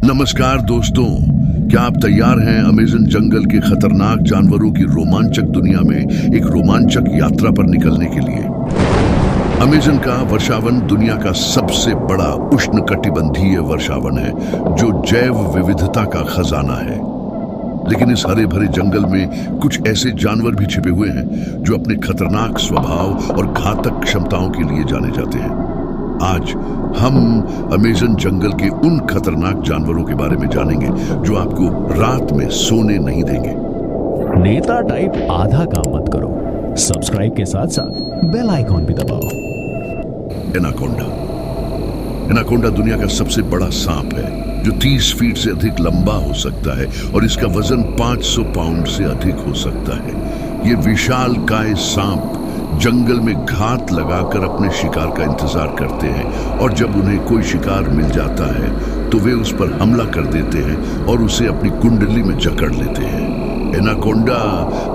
नमस्कार दोस्तों, क्या आप तैयार हैं अमेज़न जंगल के खतरनाक जानवरों की रोमांचक दुनिया में एक रोमांचक यात्रा पर निकलने के लिए। अमेज़न का वर्षावन दुनिया का सबसे बड़ा उष्णकटिबंधीय वर्षावन है जो जैव विविधता का खजाना है। लेकिन इस हरे भरे जंगल में कुछ ऐसे जानवर भी छिपे हुए हैं जो अपने खतरनाक स्वभाव और घातक क्षमताओं के लिए जाने जाते हैं। आज हम अमेज़न जंगल के उन खतरनाक जानवरों के बारे में जानेंगे जो आपको रात में सोने नहीं देंगे। नेता टाइप आधा काम मत करो, सब्सक्राइब के साथ साथ बेल आइकॉन भी दबाओ। एनाकोंडा। एनाकोंडा दुनिया का सबसे बड़ा सांप है जो 30 फीट से अधिक लंबा हो सकता है और इसका वजन 500 पाउंड से अधिक हो सकता है। ये विशालकाय सांप जंगल में घात लगाकर अपने शिकार का इंतजार करते हैं और जब उन्हें कोई शिकार मिल जाता है तो वे उस पर हमला कर देते हैं और उसे अपनी कुंडली में जकड़ लेते हैं। एनाकोंडा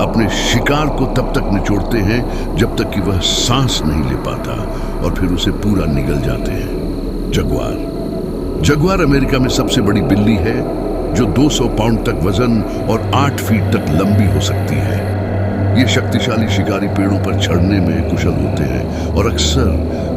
अपने शिकार को तब तक निचोड़ते हैं जब तक कि वह सांस नहीं ले पाता और फिर उसे पूरा निगल जाते हैं। जगुआर। जगुआर अमेरिका में सबसे बड़ी बिल्ली है जो 200 पाउंड तक वजन और 8 फीट तक लंबी हो सकती है। ये शक्तिशाली शिकारी पेड़ों पर चढ़ने में कुशल होते हैं और अक्सर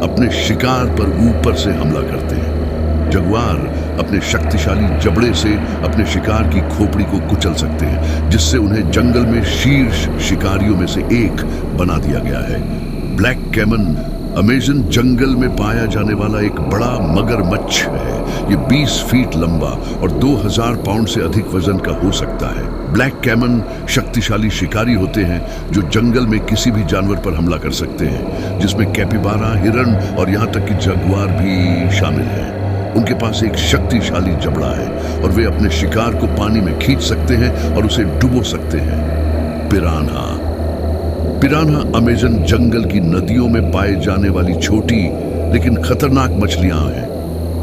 अपने शिकार पर ऊपर से हमला करते हैं। जगुआर अपने शक्तिशाली जबड़े से अपने शिकार की खोपड़ी को कुचल सकते हैं, जिससे उन्हें जंगल में शीर्ष शिकारियों में से एक बना दिया गया है। ब्लैक कैमन अमेज़न जंगल में पाया जाने वाला एक बड़ा मगरमच्छ है। ये 20 फीट लंबा और 2000 पाउंड से अधिक वजन का हो सकता है। ब्लैक कैमन शक्तिशाली शिकारी होते हैं जो जंगल में किसी भी जानवर पर हमला कर सकते हैं, जिसमें कैपिबारा, हिरन और यहाँ तक कि जगुआर भी शामिल है। उनके पास एक शक्तिशाली जबड़ा है और वे अपने शिकार को पानी में खींच सकते हैं और उसे डुबो सकते हैं। पिरान्हा। पिरान्हा अमेज़न जंगल की नदियों में पाए जाने वाली छोटी लेकिन खतरनाक मछलियां हैं।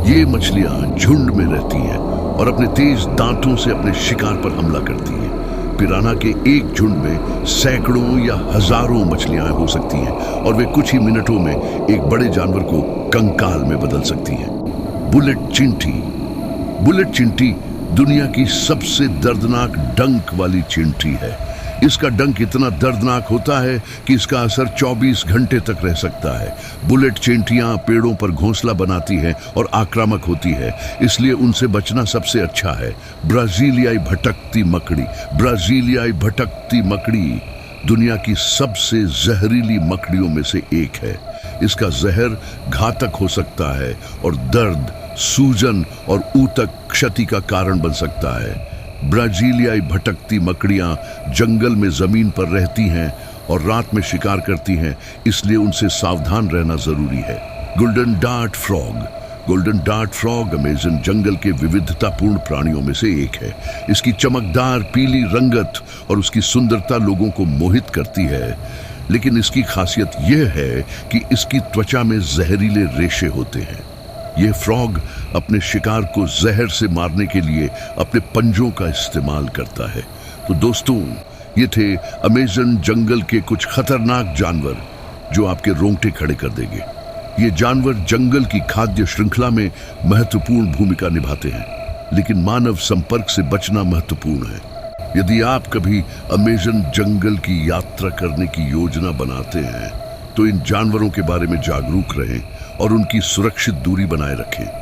ये मछलियां झुंड में रहती हैं और अपने तेज दांतों से अपने शिकार पर हमला करती हैं। पिरान्हा के एक झुंड में सैकड़ों या हजारों मछलियां हो सकती हैं और वे कुछ ही मिनटों में एक बड़े जानवर को कंकाल में बदल सकती हैं। बुलेट चिंटी। बुलेट चिंटी दुनिया की सबसे दर्दनाक डंक वाली चिंटी है। इसका डंक इतना दर्दनाक होता है कि इसका असर 24 घंटे तक रह सकता है। बुलेट चिंटियां पेड़ों पर घोंसला बनाती हैं और आक्रामक होती है, इसलिए उनसे बचना सबसे अच्छा है। ब्राजीलियाई भटकती मकड़ी। ब्राजीलियाई भटकती मकड़ी दुनिया की सबसे जहरीली मकड़ियों में से एक है। इसका जहर घातक हो सकता है और दर्द, सूजन और ऊतक क्षति का कारण बन सकता है। ब्राजीलियाई भटकती मकड़ियां जंगल में जमीन पर रहती हैं और रात में शिकार करती हैं, इसलिए उनसे सावधान रहना जरूरी है। Golden dart frog. Golden dart frog Amazon जंगल के विविधतापूर्ण प्राणियों में से एक है। इसकी चमकदार पीली रंगत और उसकी सुंदरता लोगों को मोहित करती है, लेकिन इसकी खासियत यह है कि इसकी त्वचा में जहरीले रेशे होते हैं। यह फ्रॉग अपने शिकार को जहर से मारने के लिए अपने पंजों का इस्तेमाल करता है। तो दोस्तों, ये थे अमेज़न जंगल के कुछ खतरनाक जानवर जो आपके रोंगटे खड़े कर देंगे। ये जानवर जंगल की खाद्य श्रृंखला में महत्वपूर्ण भूमिका निभाते हैं, लेकिन मानव संपर्क से बचना महत्वपूर्ण है। यदि आप कभी अमेज़न जंगल की यात्रा करने की योजना बनाते हैं तो इन जानवरों के बारे में जागरूक रहें और उनकी सुरक्षित दूरी बनाए रखें।